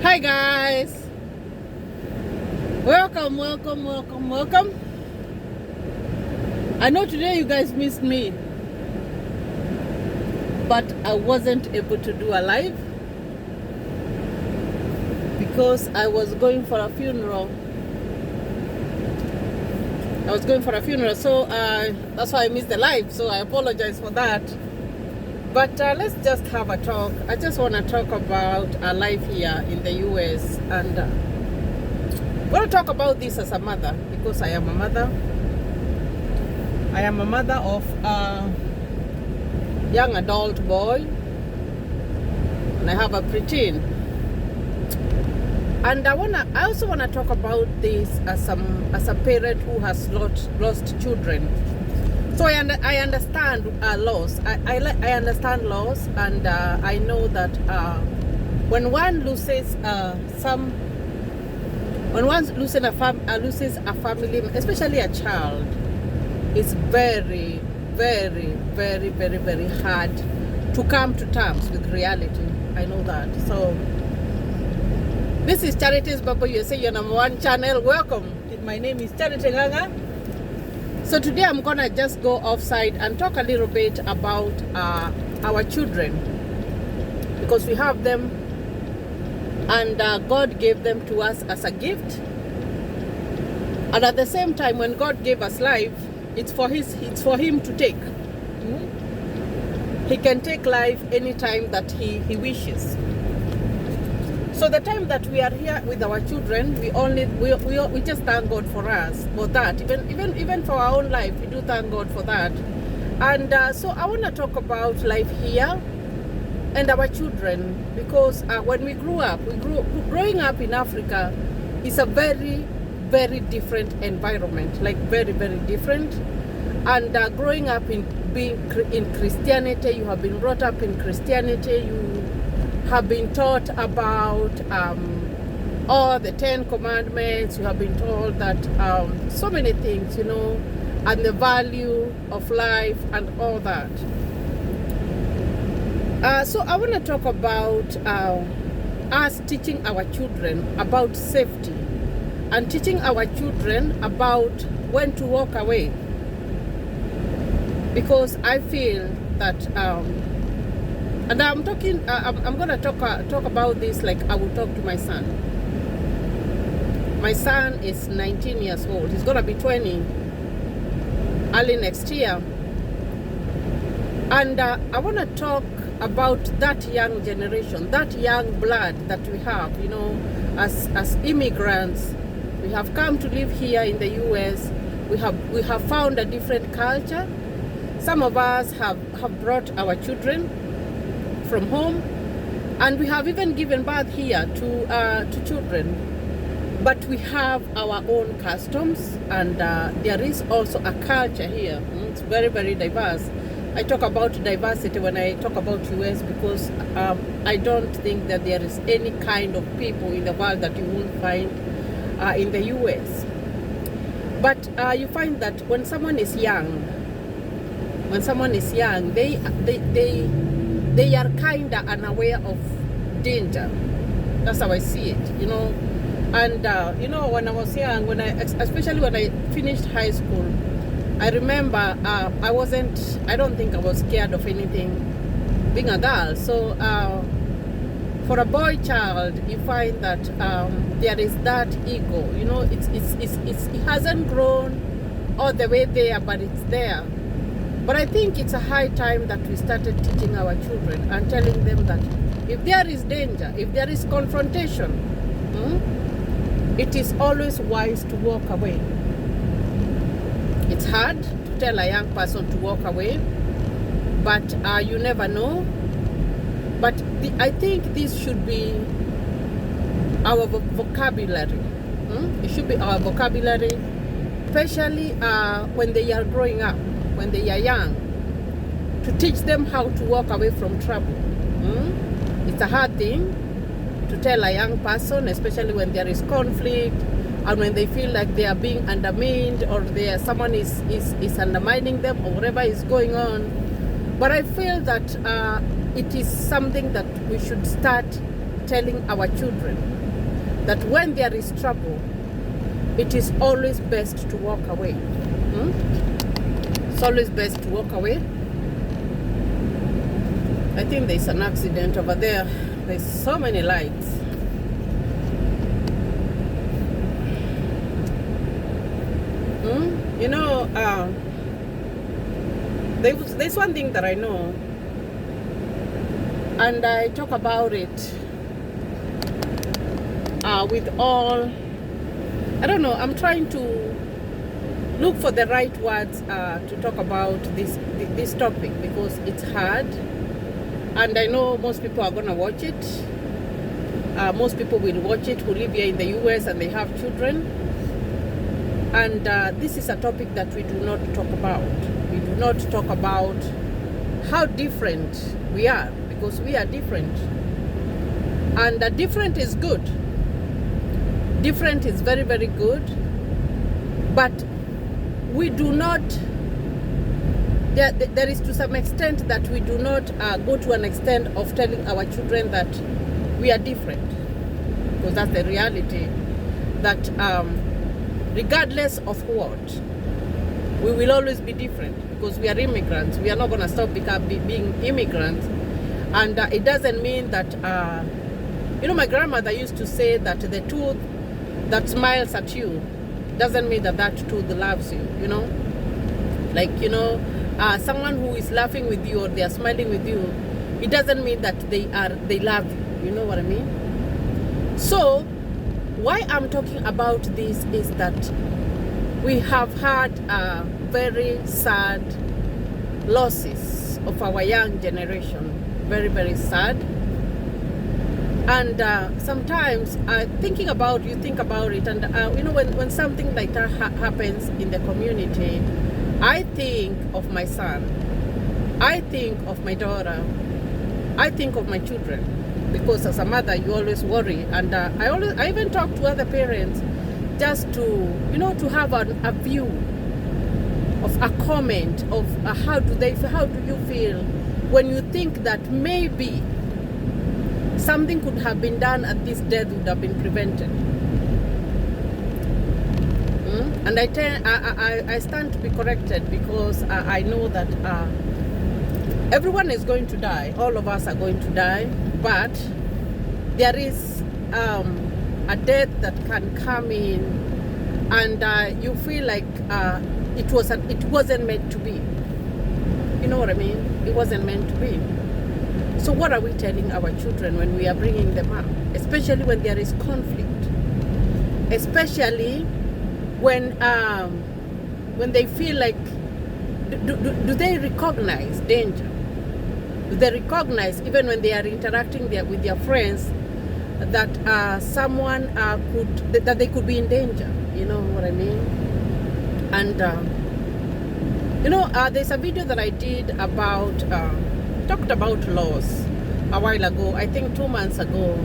Hi guys, welcome. I know today you guys missed me, but I wasn't able to do a live because I was going for a funeral. So that's why I missed the live, so I apologize for that. But let's just have a talk. I just want to talk about our life here in the US, and I want to talk about this as a mother because I am a mother. I am a mother of a young adult boy, and I have a preteen. And I also want to talk about this as a parent who has lost children. So I understand loss. I understand loss, and I know that when one loses loses a family, especially a child, it's very, very, very, very, very hard to come to terms with reality. I know that. So this is Charity's Baba USA, your #1 channel. Welcome. My name is Charity Nganga. So today I'm gonna just go offside and talk a little bit about our children, because we have them, and God gave them to us as a gift. And at the same time, when God gave us life, it's for Him to take. He can take life anytime that He wishes. So the time that we are here with our children, we just thank God for us, for that. Even for our own life, we do thank God for that. And so I want to talk about life here and our children, because when we growing up in Africa is a very, very different environment, like very, very different. And growing up in Christianity, you have been brought up in Christianity, you have been taught about all the 10 commandments. You have been told that so many things, and the value of life and all that. So I want to talk about us teaching our children about safety, and teaching our children about when to walk away, because I feel that and I'm talking. I'm gonna talk about this like I would talk to my son. My son is 19 years old. He's gonna be 20 early next year, and I want to talk about that young generation, that young blood that we have. As immigrants, we have come to live here in the US. We have found a different culture. Some of us have brought our children from home, and we have even given birth here to children, but we have our own customs, and there is also a culture here. It's very, very diverse. I talk about diversity when I talk about US, because I don't think that there is any kind of people in the world that you won't find in the US. But you find that when someone is young, they are kind of unaware of danger. That's how I see it, And when I was young, especially when I finished high school, I remember I don't think I was scared of anything being a girl. So for a boy child, you find that there is that ego. It hasn't grown all the way there, but it's there. But I think it's a high time that we started teaching our children and telling them that if there is danger, if there is confrontation, it is always wise to walk away. It's hard to tell a young person to walk away, but you never know. But I think this should be our vocabulary. It should be our vocabulary, especially when they are growing up, when they are young, to teach them how to walk away from trouble. It's a hard thing to tell a young person, especially when there is conflict, and when they feel like they are being undermined, or someone is undermining them, or whatever is going on. But I feel that it is something that we should start telling our children that when there is trouble, it is always best to walk away. It's always best to walk away. I think there's an accident over there. There's so many lights. You know, there's one thing that I know, and I talk about it with all, I don't know, I'm trying to look for the right words to talk about this topic, because it's hard, and I know most people are going to watch it. Most people will watch it who live here in the US and they have children. And this is a topic that we do not talk about. We do not talk about how different we are, because we are different. And different is good. Different is very, very good. But we do not, there is to some extent that we do not go to an extent of telling our children that we are different. Because that's the reality, that regardless of what, we will always be different, because we are immigrants. We are not going to stop being immigrants. And it doesn't mean that, you know, my grandmother used to say that the tooth that smiles at you doesn't mean that that tooth loves you, you know. Like, you know, someone who is laughing with you or they are smiling with you, it doesn't mean that they love you. You know what I mean? So, why I'm talking about this is that we have had very sad losses of our young generation. Very, very sad. And sometimes you think about it, and you know, when something like that happens in the community, I think of my son, I think of my daughter, I think of my children. Because as a mother, you always worry, and I even talk to other parents just to, you know, to have a view of a comment of how do you feel when you think that maybe something could have been done and this death would have been prevented. And I stand to be corrected, because I know that everyone is going to die. All of us are going to die. But there is a death that can come in, and you feel like it wasn't meant to be. You know what I mean? It wasn't meant to be. So what are we telling our children when we are bringing them up? Especially when there is conflict. Especially when they feel like, do they recognize danger? They recognize, even when they are interacting with their friends, that someone that they could be in danger. You know what I mean? And you know, there's a video that I did about talked about laws a while ago. I think 2 months ago,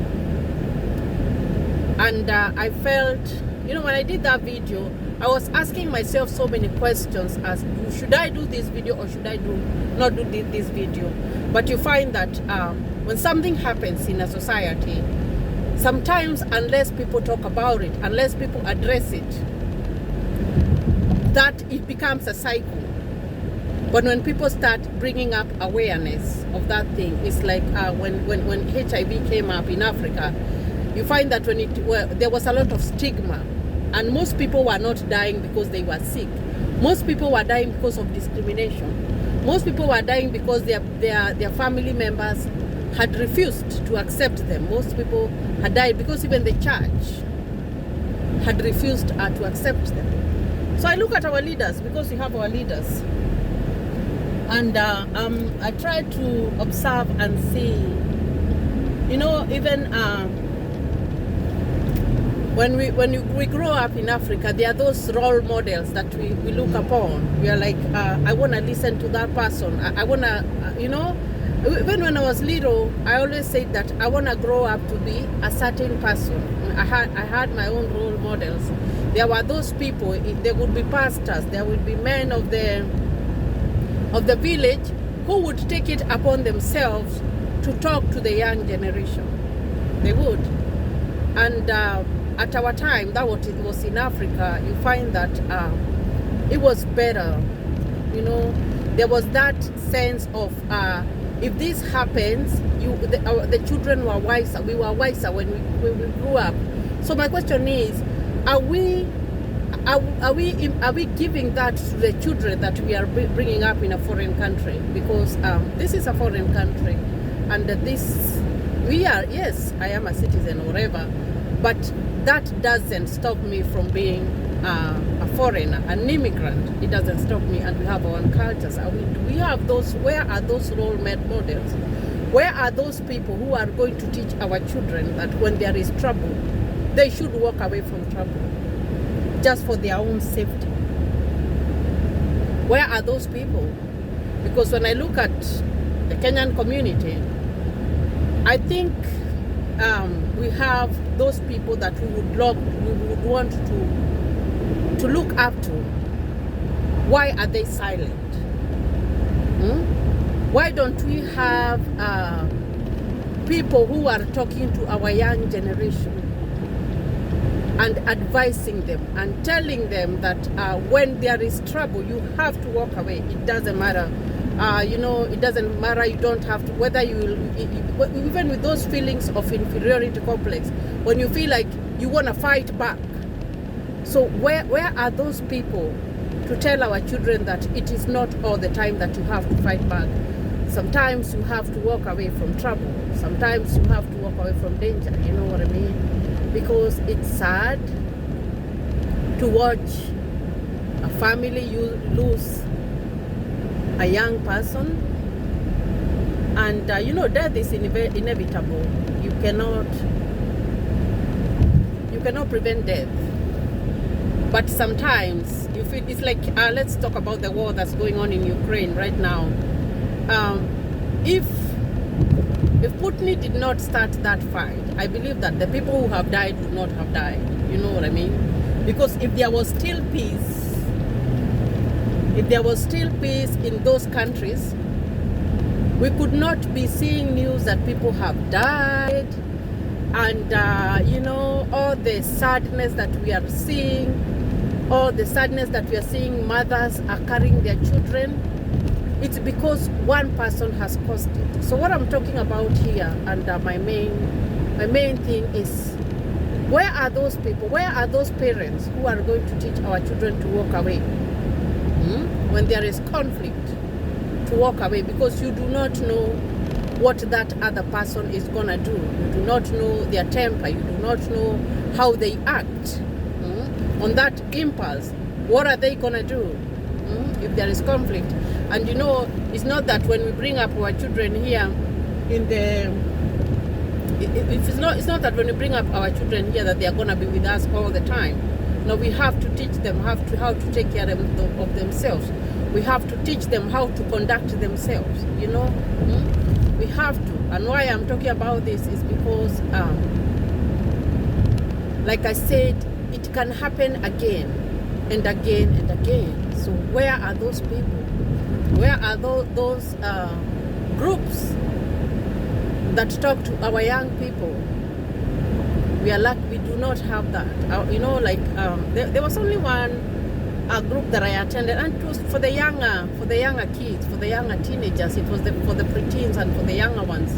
and I felt, you know, when I did that video, I was asking myself so many questions as, should I do this video or should I not do this video? But you find that when something happens in a society, sometimes unless people talk about it, unless people address it, that it becomes a cycle. But when people start bringing up awareness of that thing, it's like when HIV came up in Africa, you find that there was a lot of stigma. And most people were not dying because they were sick. Most people were dying because of discrimination. Most people were dying because their family members had refused to accept them. Most people had died because even the church had refused to accept them. So I look at our leaders, because we have our leaders, and I try to observe and see, you know, even when we grow up in Africa, there are those role models that we look upon. We are like, I want to listen to that person. I want to, you know, even when I was little, I always said that I want to grow up to be a certain person. I had my own role models. There were those people. There would be pastors. There would be men of the village who would take it upon themselves to talk to the young generation. They would. And at our time, that what it was in Africa, you find that it was better. You know, there was that sense of if this happens, the children were wiser. We were wiser when we grew up. So my question is, are we giving that to the children that we are bringing up in a foreign country? Because this is a foreign country, and we are, yes, I am a citizen or whatever, but that doesn't stop me from being a foreigner, an immigrant. It doesn't stop me, and we have our own cultures. We have those. Where are those role models? Where are those people who are going to teach our children that when there is trouble, they should walk away from trouble, just for their own safety? Where are those people? Because when I look at the Kenyan community, I think we have those people that we would want to look up to. Why are they silent? Why don't we have people who are talking to our young generation and advising them and telling them that when there is trouble, you have to walk away. It doesn't matter. It doesn't matter. You don't have to, whether even with those feelings of inferiority complex, when you feel like you want to fight back. So where are those people to tell our children that it is not all the time that you have to fight back? Sometimes you have to walk away from trouble. Sometimes you have to walk away from danger. You know what I mean? Because it's sad to watch a family lose a young person, and death is inevitable. You cannot prevent death, but sometimes you feel it's like let's talk about the war that's going on in Ukraine right now. If Putin did not start that fight, I believe that the people who have died would not have died. You know what I mean? Because if there was still peace, in those countries, we could not be seeing news that people have died, and all the sadness that we are seeing, mothers are carrying their children. It's because one person has caused it. So what I'm talking about here, and my main thing is, where are those people? Where are those parents who are going to teach our children to walk away when there is conflict? To walk away, because you do not know what that other person is gonna do. You do not know their temper. You do not know how they act on that impulse. What are they gonna do if there is conflict? And it's not that when we bring up our children here it's not that when we bring up our children here that they are gonna be with us all the time. No, we have to teach them how to take care of themselves. We have to teach them how to conduct themselves. We have to. And why I'm talking about this is because, like I said, it can happen again and again and again. So where are those people? Where are those groups that talk to our young people? We are lucky we do not have that. There was only one group that I attended, and it was for the younger kids, for the younger teenagers. It was for the preteens and for the younger ones.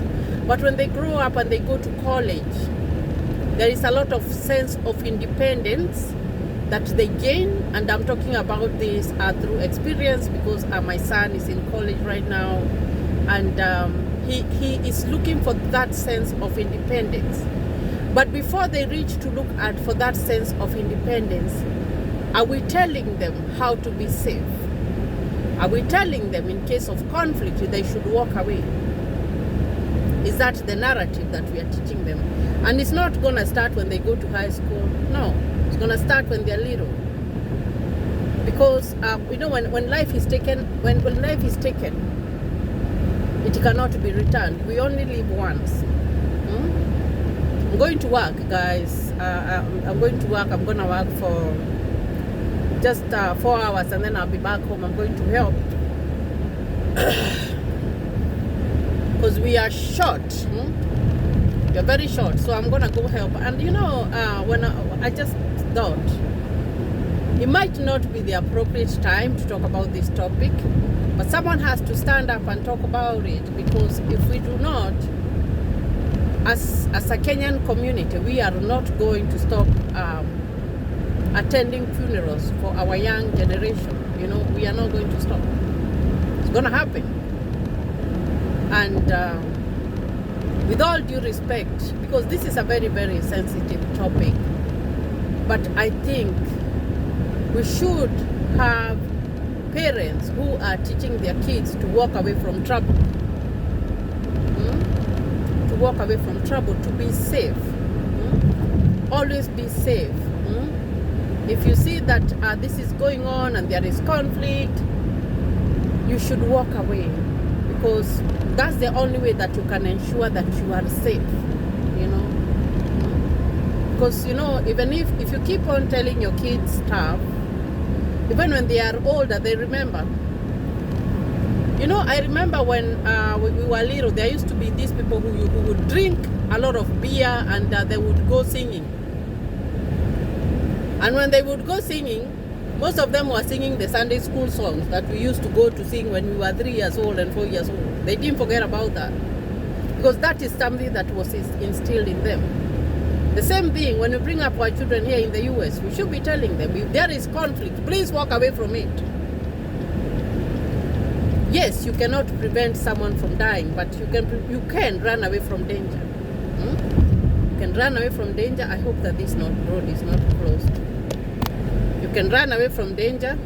But when they grow up and they go to college, there is a lot of sense of independence that they gain, and I'm talking about this through experience, because my son is in college right now, and he is looking for that sense of independence. But before they reach to look at for that sense of independence, are we telling them how to be safe? Are we telling them in case of conflict they should walk away? Is that the narrative that we are teaching them? And it's not going to start when they go to high school. No, it's going to start when they're little. Because when life is taken, when life is taken, it cannot be returned. We only live once. I'm going to work, guys. I'm going to work. I'm going to work for just 4 hours, and then I'll be back home. I'm going to help because we are short. You're very short, so I'm gonna go help. And you know, when I just thought it might not be the appropriate time to talk about this topic, but someone has to stand up and talk about it, because if we do not, as a Kenyan community, we are not going to stop attending funerals for our young generation. You know, we are not going to stop. It's gonna happen. And with all due respect, because this is a very, very sensitive topic, but I think we should have parents who are teaching their kids to walk away from trouble. To walk away from trouble, to be safe. Always be safe. If you see that this is going on and there is conflict, you should walk away, because that's the only way that you can ensure that you are safe, you know. Because, you know, even if you keep on telling your kids stuff, even when they are older, they remember. You know, I remember when we were little, there used to be these people who would drink a lot of beer, and they would go singing. And when they would go singing, most of them were singing the Sunday school songs that we used to go to sing when we were 3 years old and 4 years old. They didn't forget about that, because that is something that was instilled in them. The same thing when we bring up our children here in the US, we should be telling them, if there is conflict, please walk away from it. Yes, you cannot prevent someone from dying, but you can run away from danger. You can run away from danger. I hope that this road is not closed. You can run away from danger.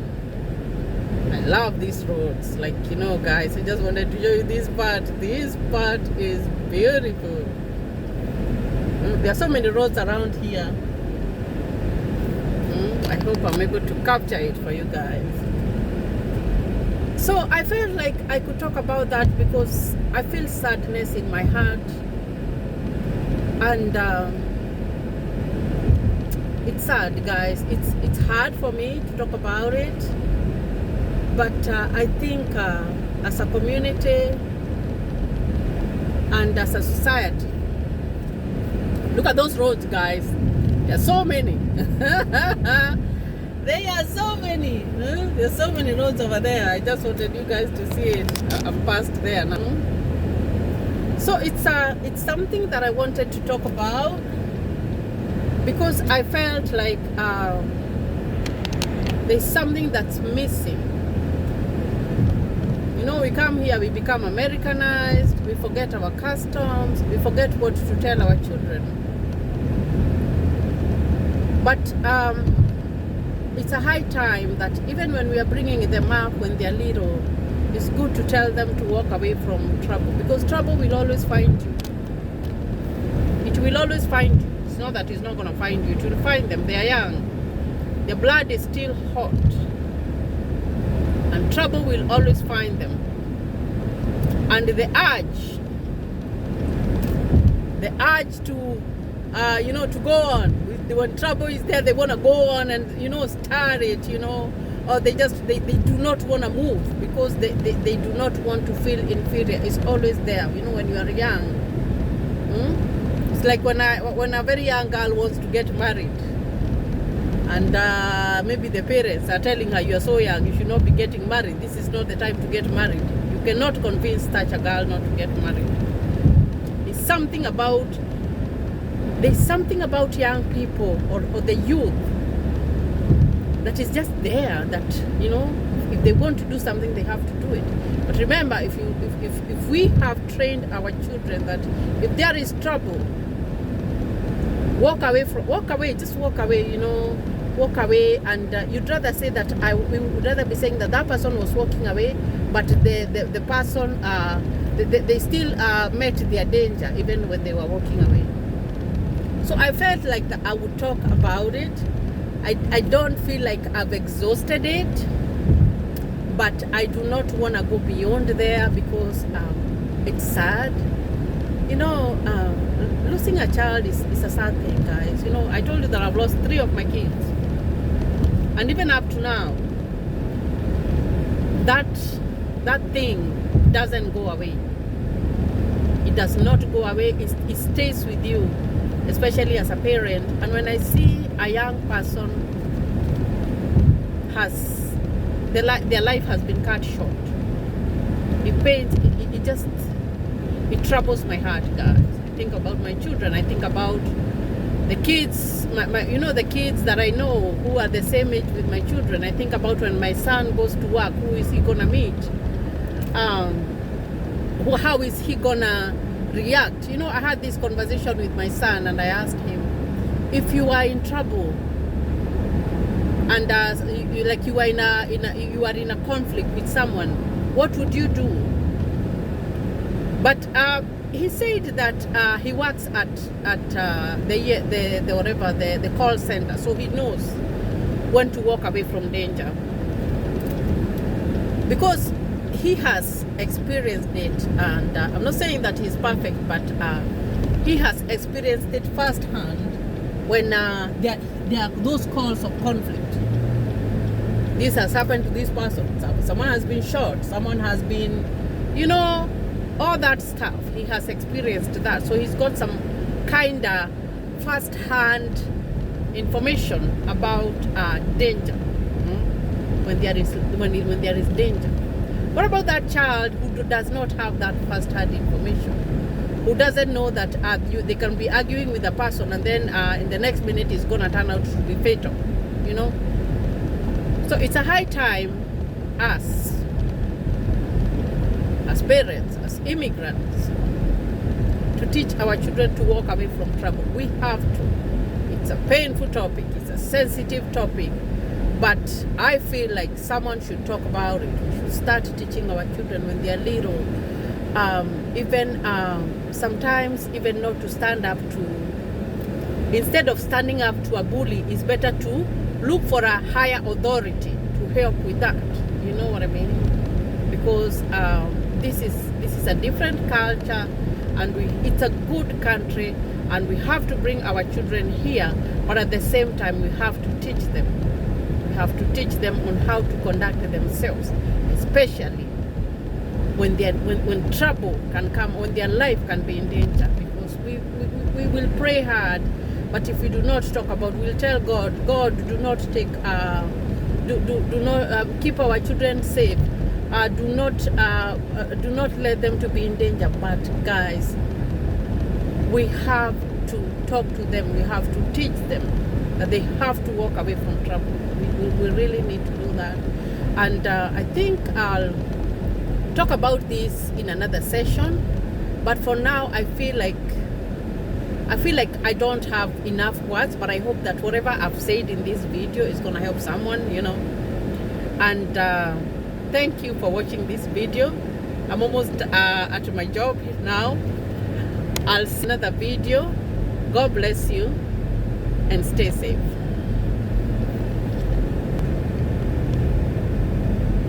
I love these roads. Like, you know, guys, I just wanted to show you this part. This part is beautiful. There are so many roads around here. I hope I'm able to capture it for you guys. So I felt like I could talk about that, because I feel sadness in my heart. And it's sad, guys. It's hard for me to talk about it. But I think as a community and as a society, look at those roads, guys. There are so many. There are so many. There's so many roads over there. I just wanted you guys to see it. I'm past there now. So it's something that I wanted to talk about, because I felt like there's something that's missing. You know, we come here, we become Americanized, we forget our customs, we forget what to tell our children. But it's a high time that even when we are bringing them up when they are little, it's good to tell them to walk away from trouble, because trouble will always find you. It will always find you. It's not that it's not going to find you. It will find them. They are young. Their blood is still hot. And trouble will always find them. And the urge to, you know, to go on. When trouble is there, they want to go on and, you know, start it, you know. Or they do not want to move, because they do not want to feel inferior. It's always there, you know, when you are young. It's like when a very young girl wants to get married, and maybe the parents are telling her, you are so young, you should not be getting married. This is not the time to get married. You cannot convince such a girl not to get married. There's something about young people or the youth that is just there, that, you know, if they want to do something, they have to do it. But remember, if we have trained our children that if there is trouble, walk away, just walk away, you know, walk away. And you'd rather say that we would rather be saying that person was walking away, but the person they still met their danger even when they were walking away. So I felt like that I would talk about it. I don't feel like I've exhausted it, but I do not want to go beyond there, because it's sad. You know, losing a child is a sad thing, guys. You know, I told you that I've lost 3 of my kids. And even up to now, that thing doesn't go away. It does not go away. It stays with you, especially as a parent. And when I see a young person has their life has been cut short, it pains. It troubles my heart, guys. I think about my children. I think about the kids, the kids that I know who are the same age with my children. I think about when my son goes to work, who is he gonna meet? How is he gonna react? I had this conversation with my son, and I asked him, if you are in trouble and you are in a conflict with someone, what would you do? But he said that he works at the call center, so he knows when to walk away from danger, because he has experienced it. And I'm not saying that he's perfect, but he has experienced it firsthand when there are those calls of conflict. This has happened to this person. Someone has been shot. Someone has been, all that stuff. He has experienced that. So he's got some kind of first-hand information about danger, when there is danger. What about that child who does not have that first-hand information, who doesn't know that they can be arguing with a person, and then in the next minute it's going to turn out to be fatal, So it's a high time us, as parents, as immigrants, to teach our children to walk away from trouble. We have to. It's a painful topic. It's a sensitive topic. But I feel like someone should talk about it. We should start teaching our children when they're little. Sometimes even not to stand up to, instead of standing up to a bully, it's better to look for a higher authority to help with that. You know what I mean? Because this is a different culture, and it's a good country, and we have to bring our children here, but at the same time we have to teach them. We have to teach them on how to conduct themselves, especially when trouble can come, when their life can be in danger. Because we will pray hard, but if we do not talk about, we'll tell God, do not take, do not keep our children safe. Do not let them to be in danger. But guys, we have to talk to them. We have to teach them that they have to walk away from trouble. We really need to do that. And I think I'll talk about this in another session. But for now, I feel like I don't have enough words. But I hope that whatever I've said in this video is gonna help someone, And thank you for watching this video. I'm almost at my job now. I'll see another video. God bless you and stay safe.